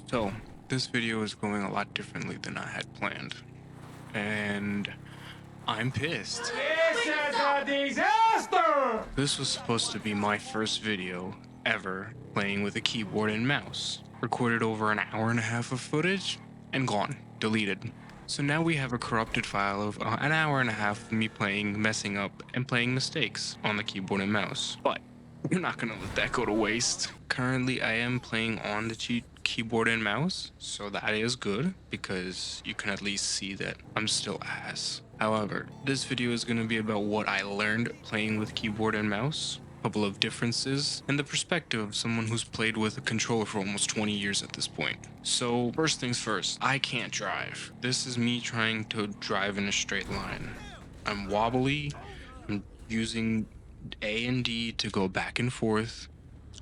So, this video is going a lot differently than I had planned, and I'm pissed. This is a disaster! This was supposed to be my first video ever playing with a keyboard and mouse. Recorded over an hour and a half of footage, and gone, deleted. So now we have a corrupted file of an hour and a half of me playing, messing up, and playing mistakes on the keyboard and mouse. But we're not gonna let that go to waste. Currently, I am playing on the keyboard and mouse, so that is good because you can at least see that I'm still ass. However, this video is going to be about what I learned playing with keyboard and mouse, a couple of differences, and the perspective of someone who's played with a controller for almost 20 years at this point. So first things first, I can't drive. This is me trying to drive in a straight line. I'm wobbly, I'm using A and D to go back and forth.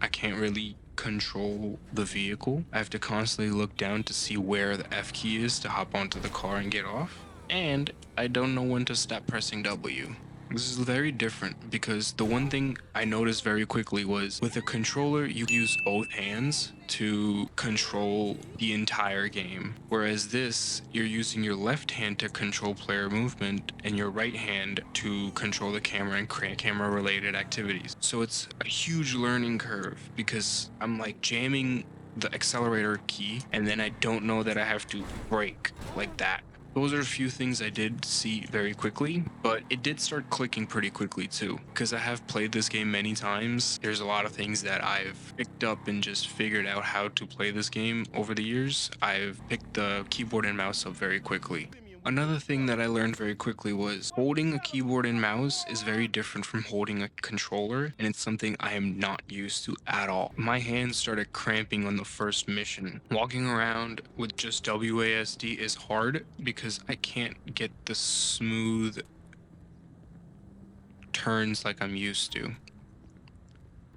I can't really control the vehicle. I have to constantly look down to see where the F key is to hop onto the car and get off. And I don't know when to stop pressing W. This is very different because the one thing I noticed very quickly was with a controller, you use both hands to control the entire game. Whereas this, you're using your left hand to control player movement and your right hand to control the camera and camera related activities. So it's a huge learning curve because I'm like jamming the accelerator key and then I don't know that I have to brake like that. Those are a few things I did see very quickly, but it did start clicking pretty quickly too. Because I have played this game many times, there's a lot of things that I've picked up and just figured out how to play this game over the years. I've picked the keyboard and mouse up very quickly. Another thing that I learned very quickly was holding a keyboard and mouse is very different from holding a controller, and it's something I am not used to at all. My hands started cramping on the first mission. Walking around with just WASD is hard because I can't get the smooth turns like I'm used to.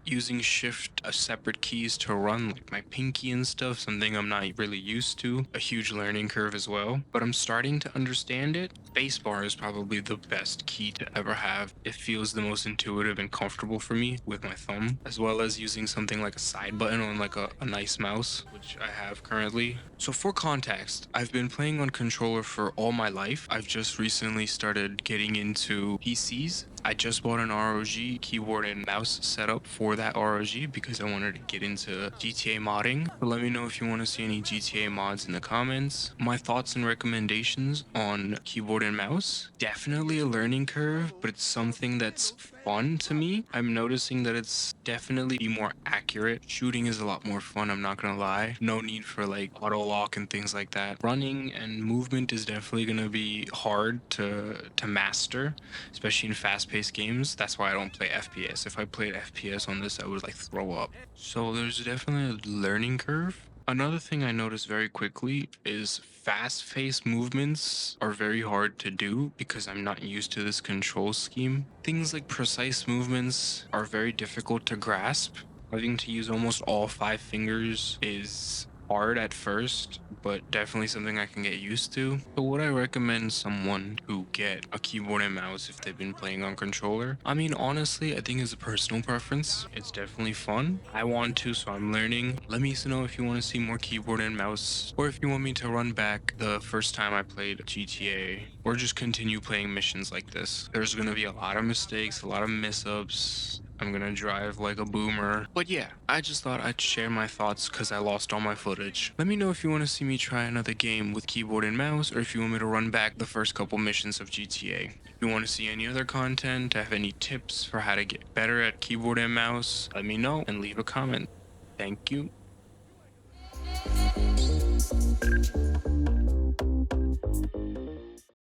Using shift separate keys to run like my pinky and stuff, something I'm not really used to, a huge learning curve as well, but I'm starting to understand it. Spacebar is probably the best key to ever have. It feels the most intuitive and comfortable for me with my thumb, as well as using something like a side button on like a nice mouse, which I have currently. So for context, I've been playing on controller for all my life. I've just recently started getting into PCs. I just bought an ROG keyboard and mouse setup for that ROG because I wanted to get into GTA modding. But let me know if you want to see any GTA mods in the comments. My thoughts and recommendations on keyboard and mouse. Definitely a learning curve, but it's something that's fun to me. I'm noticing that it's definitely more accurate. Shooting is a lot more fun, I'm not gonna lie. No need for like auto lock and things like that. Running and movement is definitely gonna be hard to master, especially in fast-paced games. That's why I don't play FPS. If I played FPS on this, I would like throw up. So there's definitely a learning curve. Another thing I noticed very quickly is fast-paced movements are very hard to do because I'm not used to this control scheme. Things like precise movements are very difficult to grasp. Having to use almost all 5 fingers is hard at first, but definitely something I can get used to. So would I recommend someone who get a keyboard and mouse if they've been playing on controller? I mean, honestly, I think it's a personal preference. It's definitely fun. I want to, so I'm learning. Let me know if you want to see more keyboard and mouse, or if you want me to run back the first time I played GTA, or just continue playing missions like this. There's gonna be a lot of mistakes, a lot of mess-ups. I'm gonna drive like a boomer. But yeah, I just thought I'd share my thoughts because I lost all my footage. Let me know if you want to see me try another game with keyboard and mouse, or if you want me to run back the first couple missions of GTA. If you want to see any other content, have any tips for how to get better at keyboard and mouse, let me know and leave a comment. Thank you.